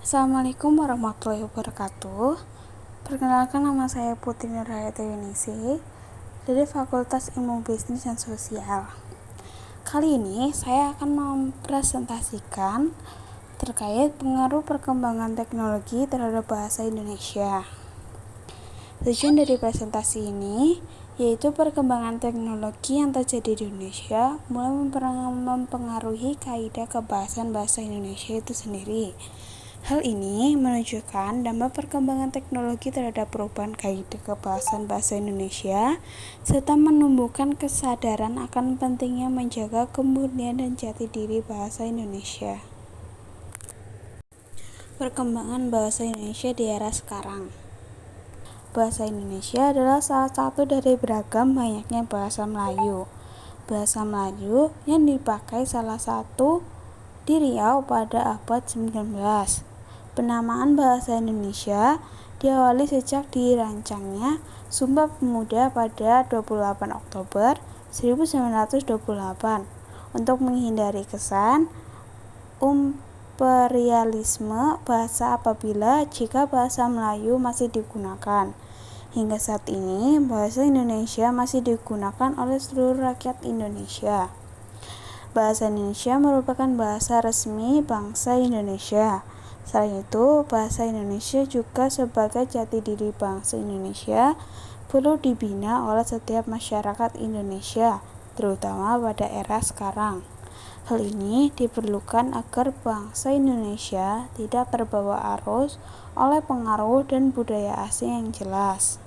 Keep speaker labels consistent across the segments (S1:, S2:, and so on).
S1: Assalamualaikum warahmatullahi wabarakatuh. Perkenalkan, nama saya Putri Nurhayati Yunisi dari Fakultas Ilmu Bisnis dan Sosial. Kali ini saya akan mempresentasikan terkait pengaruh perkembangan teknologi terhadap bahasa Indonesia. Tujuan dari presentasi ini yaitu perkembangan teknologi yang terjadi di Indonesia mulai mempengaruhi kaidah kebahasan bahasa Indonesia itu sendiri. Hal ini menunjukkan dampak perkembangan teknologi terhadap perubahan kaidah kebahasan bahasa Indonesia serta menumbuhkan kesadaran akan pentingnya menjaga kemurnian dan jati diri bahasa Indonesia. Perkembangan bahasa Indonesia di era sekarang. Bahasa Indonesia adalah salah satu dari beragam banyaknya bahasa Melayu. Bahasa Melayu yang dipakai salah satu di Riau pada abad 19. Penamaan bahasa Indonesia diawali sejak dirancangnya Sumpah Pemuda pada 28 Oktober 1928 untuk menghindari kesan imperialisme bahasa apabila jika bahasa Melayu masih digunakan. Hingga saat ini, bahasa Indonesia masih digunakan oleh seluruh rakyat Indonesia. Bahasa Indonesia merupakan bahasa resmi bangsa Indonesia. Selain itu, bahasa Indonesia juga sebagai jati diri bangsa Indonesia perlu dibina oleh setiap masyarakat Indonesia, terutama pada era sekarang. Hal ini diperlukan agar bangsa Indonesia tidak terbawa arus oleh pengaruh dan budaya asing yang jelas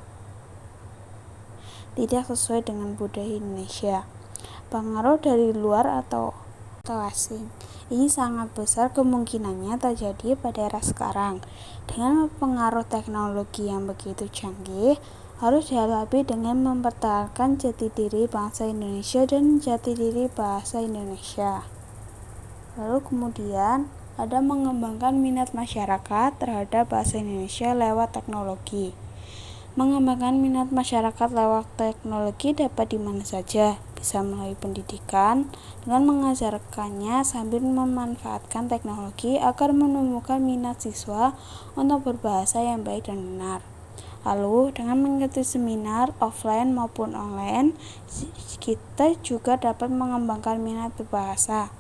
S1: tidak sesuai dengan budaya Indonesia. Pengaruh dari luar atau asing ini sangat besar kemungkinannya terjadi pada era sekarang. Dengan pengaruh teknologi yang begitu canggih, harus dihadapi dengan mempertahankan jati diri bangsa Indonesia dan jati diri bahasa Indonesia. Lalu kemudian ada mengembangkan minat masyarakat terhadap bahasa Indonesia lewat teknologi. Mengembangkan minat masyarakat lewat teknologi dapat di mana saja, bisa melalui pendidikan dengan mengajarkannya sambil memanfaatkan teknologi agar menumbuhkan minat siswa untuk berbahasa yang baik dan benar. Lalu dengan mengikuti seminar offline maupun online, kita juga dapat mengembangkan minat berbahasa.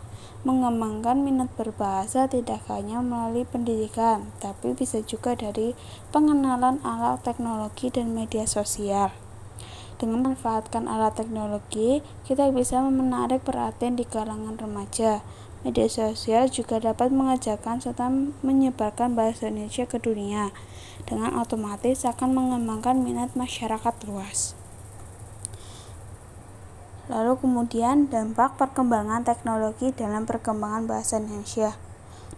S1: Mengembangkan minat berbahasa tidak hanya melalui pendidikan, tapi bisa juga dari pengenalan alat teknologi dan media sosial. Dengan memanfaatkan alat teknologi, kita bisa menarik perhatian di kalangan remaja. Media sosial juga dapat mengajarkan serta menyebarkan bahasa Indonesia ke dunia. Dengan otomatis akan mengembangkan minat masyarakat luas. Lalu kemudian dampak perkembangan teknologi dalam perkembangan bahasa Indonesia.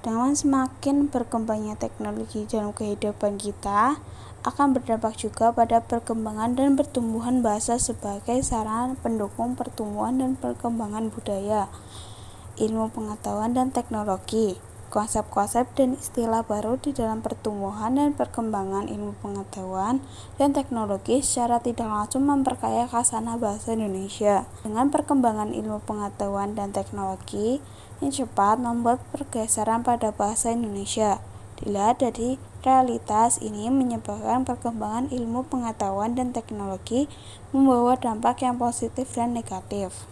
S1: Dengan semakin berkembangnya teknologi dalam kehidupan kita, akan berdampak juga pada perkembangan dan pertumbuhan bahasa sebagai sarana pendukung pertumbuhan dan perkembangan budaya, ilmu pengetahuan dan teknologi. Konsep-konsep dan istilah baru di dalam pertumbuhan dan perkembangan ilmu pengetahuan dan teknologi secara tidak langsung memperkaya khasanah bahasa Indonesia. Dengan perkembangan ilmu pengetahuan dan teknologi yang cepat membuat pergeseran pada bahasa Indonesia. Dilihat dari realitas ini menyebabkan perkembangan ilmu pengetahuan dan teknologi membawa dampak yang positif dan negatif.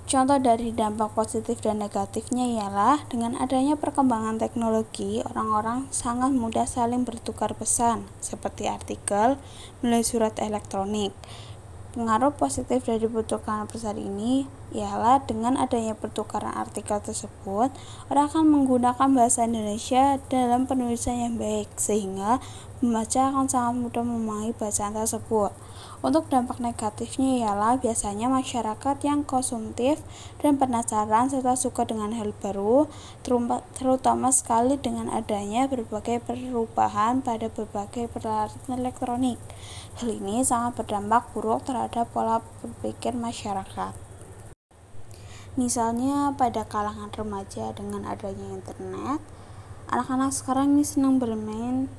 S1: Contoh dari dampak positif dan negatifnya ialah dengan adanya perkembangan teknologi, orang-orang sangat mudah saling bertukar pesan, seperti artikel melalui surat elektronik. Pengaruh positif dari pertukaran pesan ini ialah dengan adanya pertukaran artikel tersebut, orang akan menggunakan bahasa Indonesia dalam penulisan yang baik, sehingga pembaca akan sangat mudah memahami bacaan tersebut. Untuk dampak negatifnya ialah biasanya masyarakat yang konsumtif dan penasaran serta suka dengan hal baru, terutama sekali dengan adanya berbagai perubahan pada berbagai peralatan elektronik. Hal ini sangat berdampak buruk terhadap pola berpikir masyarakat. Misalnya pada kalangan remaja dengan adanya internet, anak-anak sekarang ini senang bermain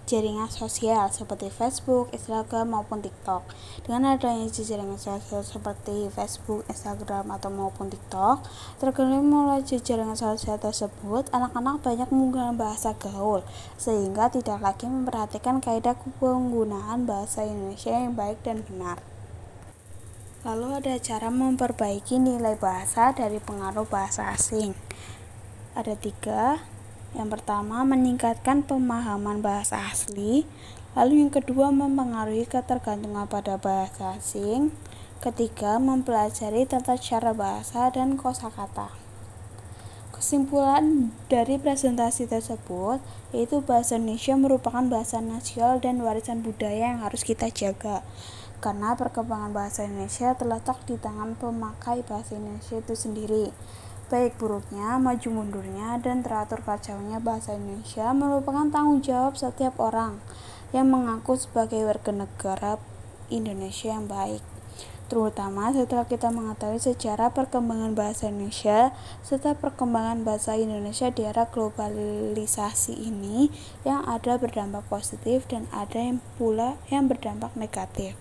S1: jaringan sosial seperti Facebook, Instagram, maupun TikTok. Dengan adanya jaringan sosial seperti Facebook, Instagram, atau maupun TikTok, terkadang melalui jaringan sosial tersebut, anak-anak banyak menggunakan bahasa gaul, sehingga tidak lagi memperhatikan kaidah penggunaan bahasa Indonesia yang baik dan benar. Lalu ada cara memperbaiki nilai bahasa dari pengaruh bahasa asing. Ada 3. Yang pertama, meningkatkan pemahaman bahasa asli. Lalu yang kedua, mempengaruhi ketergantungan pada bahasa asing. Ketiga, mempelajari tata cara bahasa dan kosakata. Kesimpulan dari presentasi tersebut yaitu bahasa Indonesia merupakan bahasa nasional dan warisan budaya yang harus kita jaga. Karena perkembangan bahasa Indonesia terletak di tangan pemakai bahasa Indonesia itu sendiri. Baik buruknya, maju mundurnya, dan teratur kacaunya bahasa Indonesia merupakan tanggung jawab setiap orang yang mengaku sebagai warga negara Indonesia yang baik. Terutama setelah kita mengetahui sejarah perkembangan bahasa Indonesia serta perkembangan bahasa Indonesia di era globalisasi ini yang ada berdampak positif dan ada yang pula yang berdampak negatif.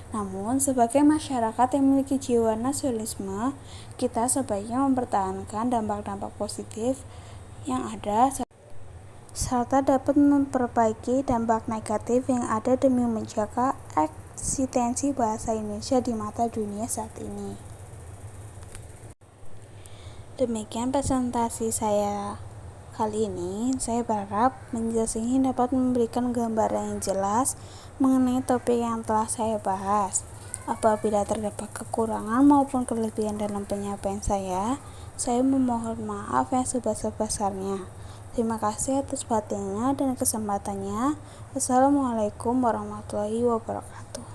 S1: Namun, sebagai masyarakat yang memiliki jiwa nasionalisme, kita sebaiknya mempertahankan dampak-dampak positif yang ada serta dapat memperbaiki dampak negatif yang ada demi menjaga eksistensi bahasa Indonesia di mata dunia saat ini. Demikian presentasi saya kali ini. Saya berharap penjelasan ini dapat memberikan gambaran yang jelas mengenai topik yang telah saya bahas. Apabila terdapat kekurangan maupun kelebihan dalam penyampaian saya memohon maaf yang sebesar-besarnya. Terima kasih atas perhatiannya dan kesempatannya. Wassalamualaikum warahmatullahi wabarakatuh.